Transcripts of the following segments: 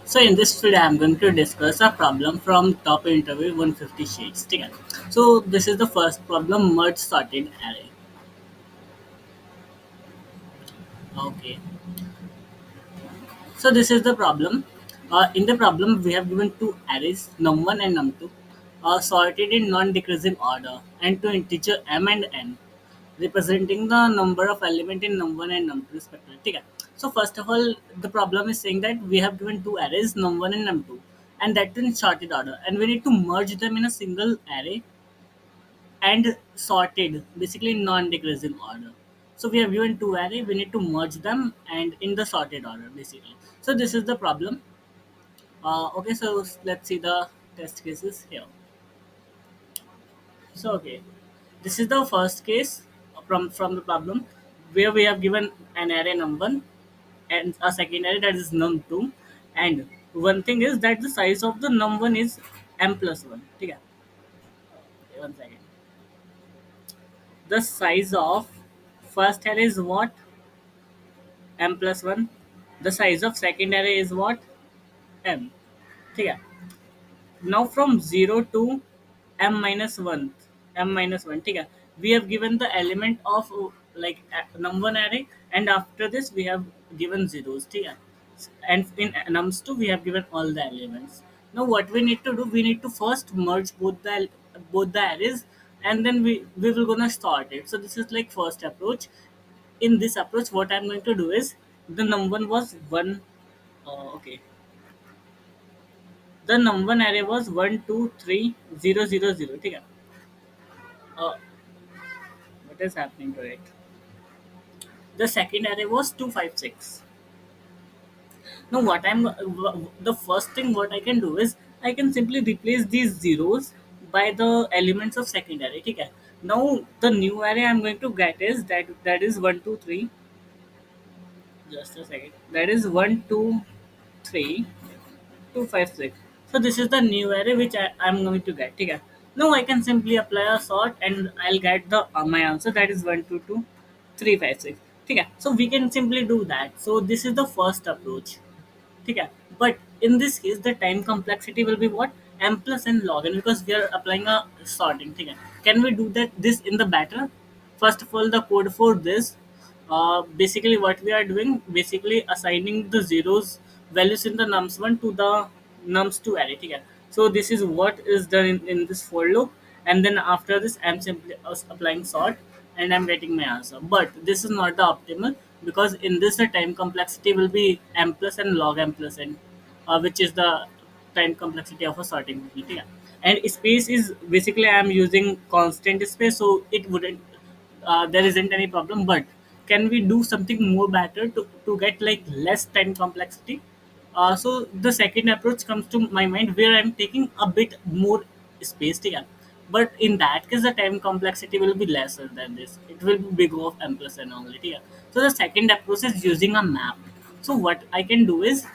So in this video, I'm going to discuss a problem from top interview 150 sheets. ठीक है? So this is the first problem: merge sorted array. Okay. So this is the problem. In the problem, we have given two arrays, num1 and num2, sorted in non-decreasing order, and to integer m and n, representing the number of element in num1 and num2 respectively. ठीक है? So first of all, the problem is saying that we have given two arrays, num1 and num2, and that in sorted order, and we need to merge them in a single array and sorted, basically non-decreasing order. So we have given two array, we need to merge them and in the sorted order, basically. So this is the problem. Okay, so let's see the test cases here. So okay, this is the first case from the problem where we have given an array num1 and a second array that is num2, and one thing is that the size of the num1 is m plus 1. Okay, one second. The size of first array is what? M plus 1. The size of second array is what? M. Okay. Now from 0 to m minus 1, ठीक है, we have given the element of like num1 array, and after this we have given zeros, ठीक है, and in nums2 we have given all the elements. Now what we need to do, we need to first merge both the arrays, and then we will gonna sort it. So this is like first approach. In this approach, what I'm going to do is the num1 was 1. Okay, the num1 array was 1 2 3 0 0 0. ठीक है? uh, what is happening to it? The second array was 2 5 6. Now what I'm the first thing what I can do is I can simply replace these zeros by the elements of second array, ठीक है? Now the new array I'm going to get is that is 1 2 3. Just a second. That is 1 2 3 2 5 6. So this is the new array which I'm going to get. Okay. Now I can simply apply a sort and I'll get the my answer, that is 1 2 2 3 5 6. Okay. So we can simply do that. So this is the first approach. Okay. But in this case, the time complexity will be what? M plus n log n, because we are applying a sorting. Okay. Can we do that this in the batter? First of all, the code for this, basically what we are doing, basically assigning the zeros values in the nums1 to the nums2 array. Okay. So this is what is done in this for loop, and then after this I'm simply applying sort and I'm getting my answer. But this is not the optimal, because in this the time complexity will be m plus n log m plus n, which is the time complexity of a sorting technique. Yeah. And space is basically I'm using constant space, so it wouldn't there isn't any problem. But can we do something more better to get like less time complexity? So the second approach comes to my mind where I'm taking a bit more space here. But in that case, the time complexity will be lesser than this. It will be big of m plus n only here. So the second approach is using a map. So what I can do is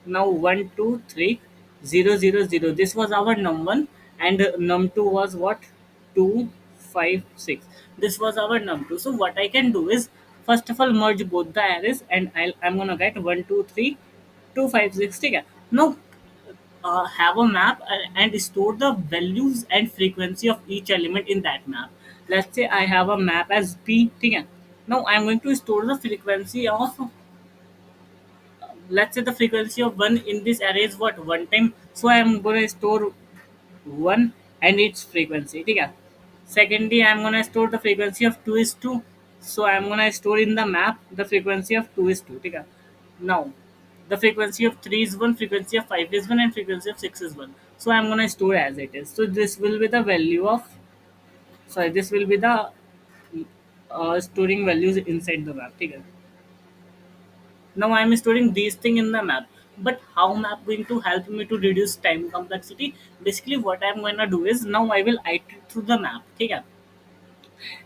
now 1 2 3 0 0 0. This was our num1, and num2 was what? 2 5 6. This was our num2. So what I can do is first of all merge both the arrays, and I'm gonna get 1 2 3 2 5 6. ठीक है? Now have a map and store the values and frequency of each element in that map. Let's say I have a map as p. ठीक है? Now I'm going to store the frequency of, let's say the frequency of 1 in this array is what? One time. So I am going to store 1 and its frequency. Okay. Secondly, I am going to store the frequency of 2 is 2. So I am going to store in the map the frequency of 2 is 2. Okay. Now the frequency of 3 is 1, frequency of 5 is 1, and frequency of 6 is 1. So I am going to store as it is. So this will be the value of, sorry, this will be the storing values inside the map. Okay. Now I am storing these thing in the map. But how map going to help me to reduce time complexity? Basically, what I'm gonna do is now I will iterate through the map. Okay,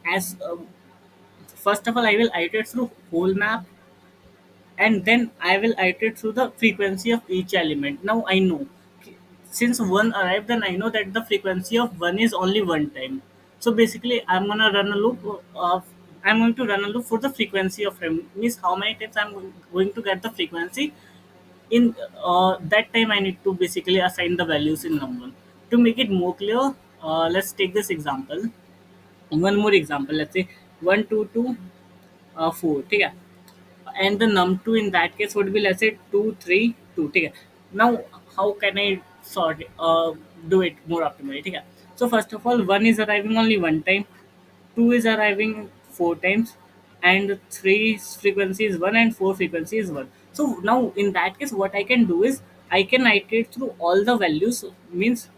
as first of all I will iterate through whole map, and then I will iterate through the frequency of each element. Now I know, since one arrived, then I know that the frequency of one is only one time. So basically, I'm gonna run a loop of I'm going to run a loop for the frequency of m, means how many times I'm going to get the frequency. in that time I need to basically assign the values in number. To make it more clear, let's take this example. One more example, let's say 1 2 2 4, ठीक है, and the num2 in that case would be, let's say, 2 3 2, ठीक है. Now how can I sort do it more optimally, ठीक है. So first of all, 1 is arriving only one time, 2 is arriving 4 times, and 3 frequency is 1 and 4 frequency is 1. So now in that case what I can do is I can iterate through all the values, means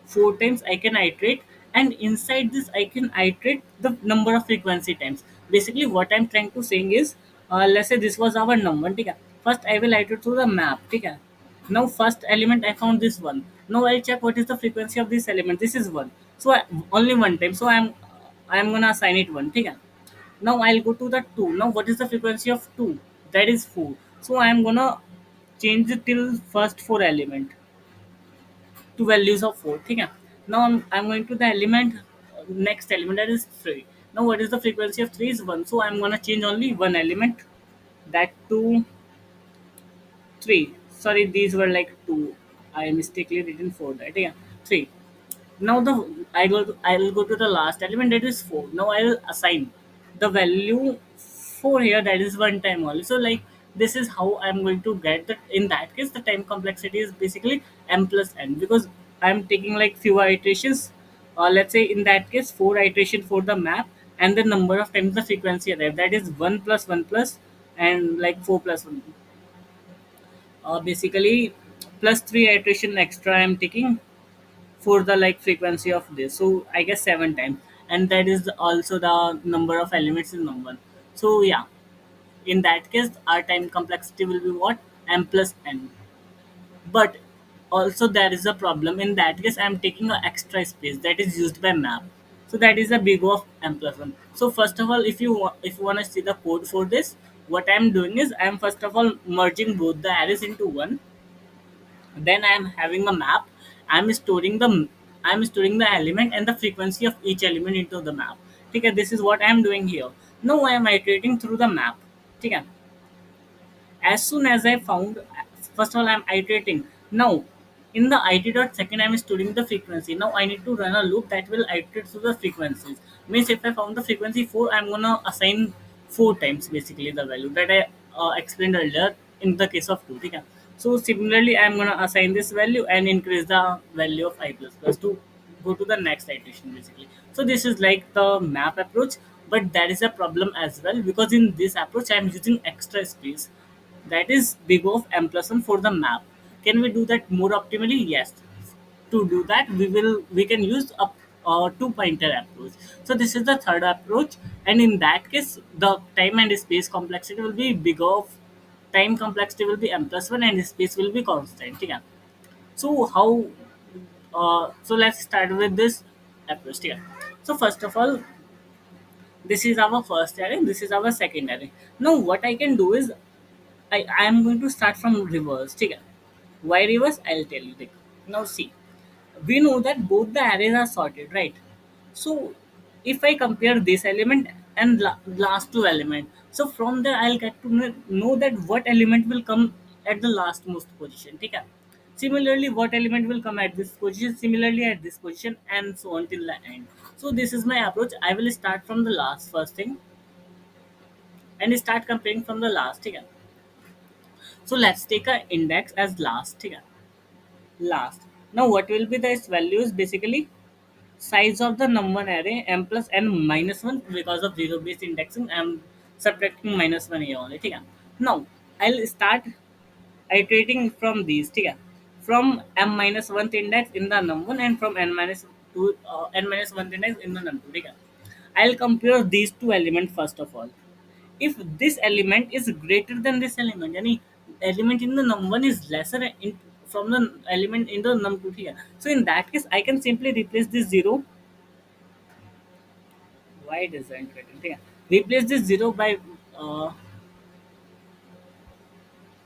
4 times I can iterate, and inside this I can iterate the number of frequency times. Basically what I'm trying to saying is, let's say this was our number, ठीक है. First I will iterate through the map, ठीक है. Now first element I found this one. Now I'll check what is the frequency of this element. This is one. So only one time. So I'm gonna assign it one. ठीक है. Now I'll go to the two. Now what is the frequency of two? That is four. So I'm gonna change it till first four element to values of four. ठीक है. Now I'm going to the element, next element, that is three. Now what is the frequency of three is one. So I'm gonna change only one element, that to three. Sorry, these were like two. I mistakenly written four. That, yeah, three. Now I'll go to the last element, that is four. Now I'll assign the value four here, that is one time only. So like this is how I'm going to get that. In that case, the time complexity is basically m plus n, because I'm taking like fewer iterations. Let's say in that case, four iteration for the map, and the number of times the frequency arrived, that is one plus, and like four plus one. Basically plus three iteration extra I'm taking for the like frequency of this. So I guess seven times, and that is also the number of elements in number. So yeah, in that case, our time complexity will be what, m plus n. But also there is a problem. In that case, I'm taking an extra space that is used by map. So that is a big O of m plus one. So first of all, if you want to see the code for this, what I'm doing is I'm first of all merging both the arrays into one. Then I'm having a map. I'm storing the element and the frequency of each element into the map. Okay, this is what I'm doing here. Now I am iterating through the map. Okay, as soon as I found, first of all I'm iterating. Now in the it.second I'm storing the frequency. Now I need to run a loop that will iterate through the frequencies. Means if I found the frequency 4, I'm gonna assign 4 times basically the value that I explained earlier in the case of 2. Okay? So similarly I'm gonna assign this value and increase the value of I plus plus to go to the next iteration basically. So this is like the map approach, but there is a problem as well, because in this approach I'm using extra space, that is big O of m plus 1 for the map. Can we do that more optimally? Yes. To do that, we can use a two pointer approach. So this is the third approach, and in that case, the time and space complexity will be big O of time complexity will be m plus 1 and space will be constant. Okay? So how? So let's start with this approach. Okay? So first of all, this is our first array. This is our second array. Now what I can do is I am going to start from reverse. ठीक है. Why reverse? I'll tell you. देखो. Now see, we know that both the arrays are sorted, right? So if I compare this element and last two element, so from there I'll get to know that what element will come at the last most position. ठीक है. Similarly, what element will come at this position? Similarly, at this position, and so on till the end. So this is my approach. I will start from the last first thing and start comparing from the last. ठीक है. So let's take a index as last. ठीक है. Last. Now what will be this value is basically size of the number array m plus n minus 1, because of zero based indexing I'm subtracting minus 1 here only. ठीक है. Now I'll start iterating from these. ठीक है. From m minus 1th index in the num 1 and from n minus 2 n minus 1th index in the num 2. ठीक है. I'll compare these two elements first of all. If this element is greater than this element, yani element in the num1 is lesser from the element in the num2 here, so in that case I can simply replace this zero. Why doesn't it? Replace this zero by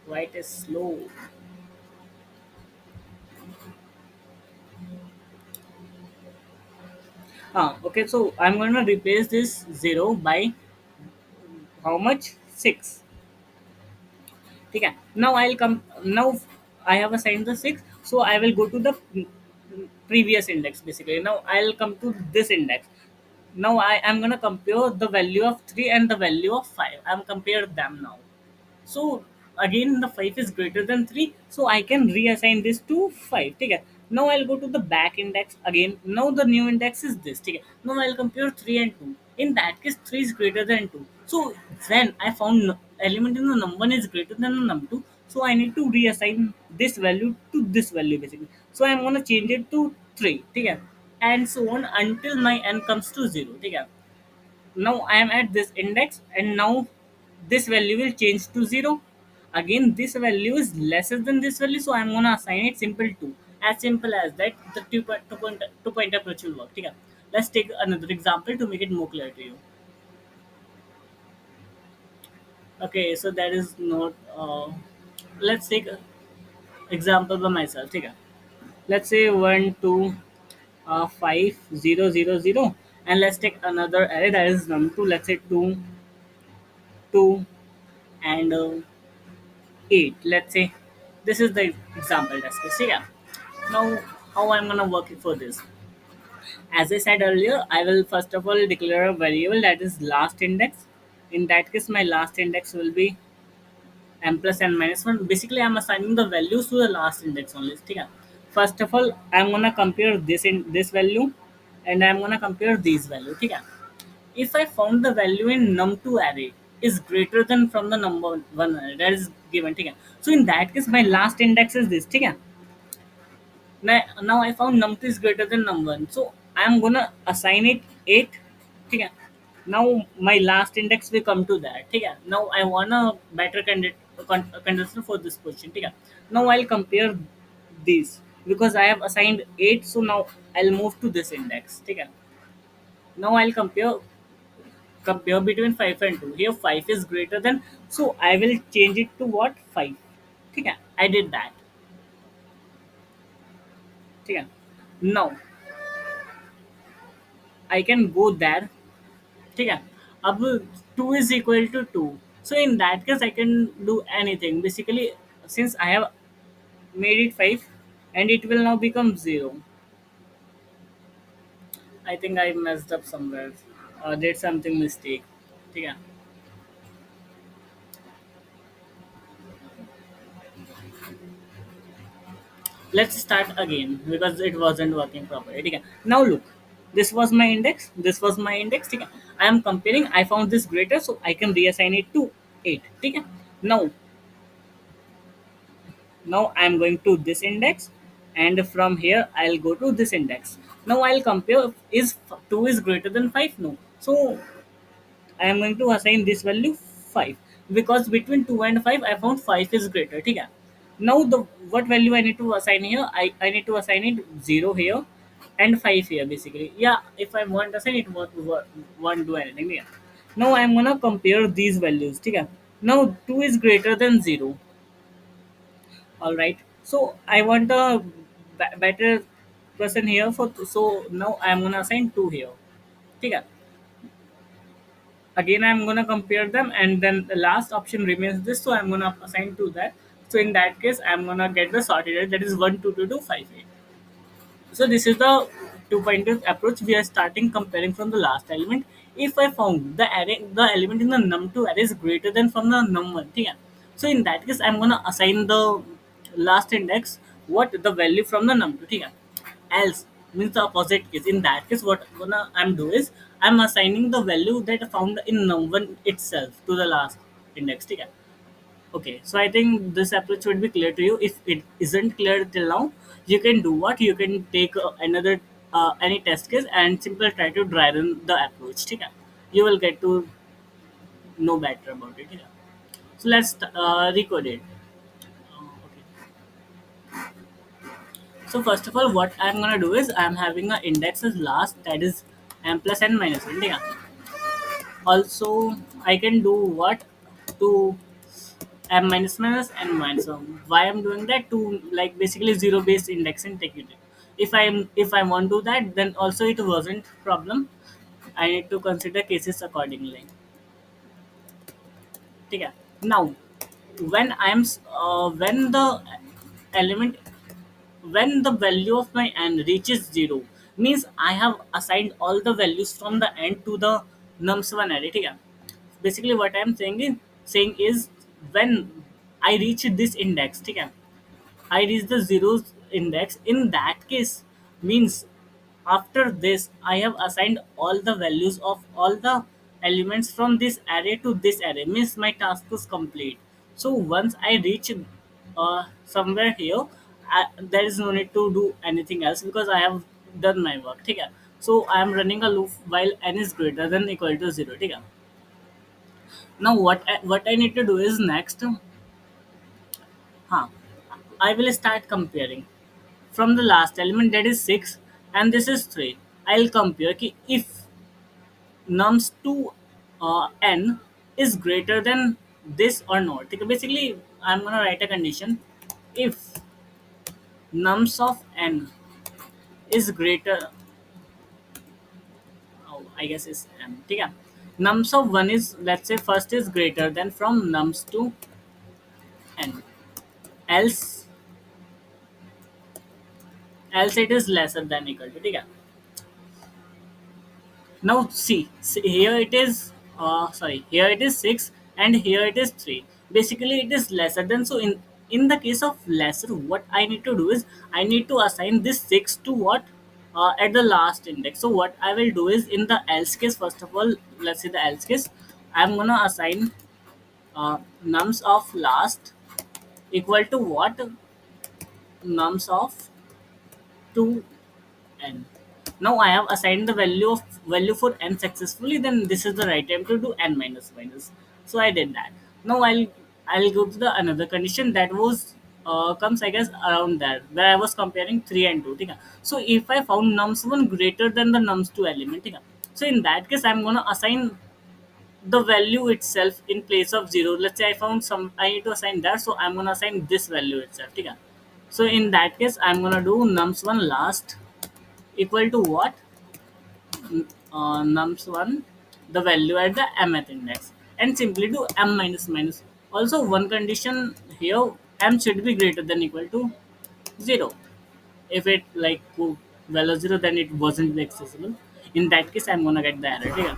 why it is slow. Okay, so I'm going to replace this zero by how much? 6. ठीक है. Now I'll come. Now I have assigned the 6, so I will go to the previous index basically. Now I'll come to this index. Now I am gonna compare the value of 3 and the value of 5. I'm compare them now. So again the 5 is greater than 3, so I can reassign this to 5. Okay. Now I'll go to the back index again. Now the new index is this. Okay. Now I'll compare 3 and 2. In that case 3 is greater than 2. So when I found element in the num1 is greater than the num2, so I need to reassign this value to this value basically. So I'm gonna change it to 3. Okay. And so on until my n comes to 0. Okay. Now I am at this index, and now this value will change to 0. Again this value is lesser than this value, so I'm gonna assign it simple 2. As simple as that, the two point approach will work. Okay. Let's take another example to make it more clear to you. Okay, so that is not let's take a example by myself. Okay. Let's say 1 2 5 0 0 0, and let's take another array that is num2. Let's say 2 2 and 8. Let's say this is the example test case. So yeah, now how I'm gonna work it for this. As I said earlier, I will first of all declare a variable that is last index. In that case my last index will be m plus n minus 1. Basically I'm assigning the values to the last index only. Okay. First of all I'm gonna compare this in this value, and I'm gonna compare these value. Okay. If I found the value in num2 array is greater than from the number one array that is given. Okay. So in that case my last index is this. Okay. Now I found num2 is greater than num1, so I'm gonna assign it 8. Okay. Now my last index will come to that. Okay. Now I want a better condition for this position. Okay. Now I'll compare these because I have assigned 8, so now I'll move to this index. Okay. Now I'll compare between 5 and 2. Here 5 is greater than, so I will change it to what? 5. Okay. I did that. Okay. Now I can go there. ठीक है. अब 2 is equal to 2, so in that case I can do anything basically. Since I have made it 5, and it will now become 0. I think I messed up somewhere, did something mistake. ठीक है. Let's start again because it wasn't working properly. ठीक है. Now look, this was my index, this was my index. ठीक है. I am comparing, I found this greater, so I can reassign it to 8. ठीक है. Now Now I'm going to this index, and from here I'll go to this index. Now I'll compare, is 2 is greater than 5? No. So I am going to assign this value 5, because between 2 and 5 I found 5 is greater. Okay. Now the what value I need to assign here? I need to assign it 0 here and 5 here basically. Yeah, if I want to assign it, won't do anything. Yeah. Now I'm gonna compare these values. Okay. Now 2 is greater than 0. All right. So I want a better person here for. So now I'm gonna assign 2 here. Okay. Again I'm gonna compare them, and then the last option remains this. So I'm gonna assign to that. So in that case I'm gonna get the sorted array, that is 1 2 2 2 5 8. So this is the two-pointed approach. We are starting comparing from the last element. If I found the element in the num2 array is greater than from the num1, yeah. So in that case, I'm gonna assign the last index what the value from the num2, yeah. Else means the opposite case. In that case, what I'm do is I'm assigning the value that I found in num1 itself to the last index, yeah. Okay, so I think this approach would be clear to you. If it isn't clear till now, you can do what? You can take another any test case and simply try to dry run the approach. Okay? You will get to know better about it. Okay? So let's recode it. Okay. So first of all, what I'm gonna do is I'm having an index as last, that is m plus n minus 1. Okay? Also, I can do what to m minus minus and minus 1. Why I'm doing that? To like basically zero based index and take it. If I want to do that, then also it wasn't problem. I need to consider cases accordingly. Okay. Now when the element when the value of my n reaches 0 means I have assigned all the values from the n to the nums1 array. ठीक है? Basically what I'm saying is when I reach this index, ठीक है? I reach the zeros index. In that case, means after this, I have assigned all the values of all the elements from this array to this array. Means my task is complete. So once I reach somewhere here, there is no need to do anything else because I have done my work. ठीक है? So I am running a loop while n is greater than equal to zero. ठीक है? Now what I need to do is next. Huh, I will start comparing from the last element, that is 6, and this is 3. I'll compare ki if nums to n is greater than this or not. Okay, basically I'm gonna write a condition. If nums of n is greater, oh, I guess is n, okay? Nums of 1 is, let's say first is greater than from nums to n, else it is lesser than equal to, okay? Now see, here it is sorry, here it is 6 and here it is 3. Basically it is lesser than. So in the case of lesser, what I need to do is I need to assign this 6 to what, at the last index. So what I will do is in the else case, first of all, let's say the else case, I'm gonna assign nums of last equal to what, nums of 2 n. Now I have assigned the value for n successfully. Then this is the right time to do n minus minus. So I did that. Now I'll go to the another condition that was comes, I guess, around there where I was comparing 3 and 2. ठीक है? So if I found nums one greater than the nums two element, ठीक है? So in that case I'm gonna assign the value itself in place of 0. Let's say I found some, I need to assign that, so I'm gonna assign this value itself. ठीक है? So in that case I'm gonna do nums one last equal to what, nums1 the value at the mth index, and simply do m minus minus. Also one condition here, m should be greater than equal to 0. If it like value 0, then it wasn't be accessible. In that case I'm gonna get the error here,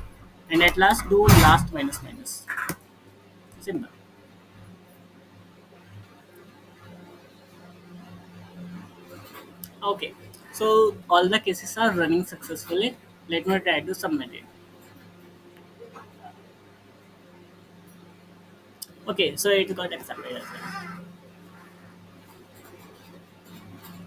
and at last do last minus minus. Simple. Okay, so all the cases are running successfully. Let me try to submit it. Okay, so it got accepted as well.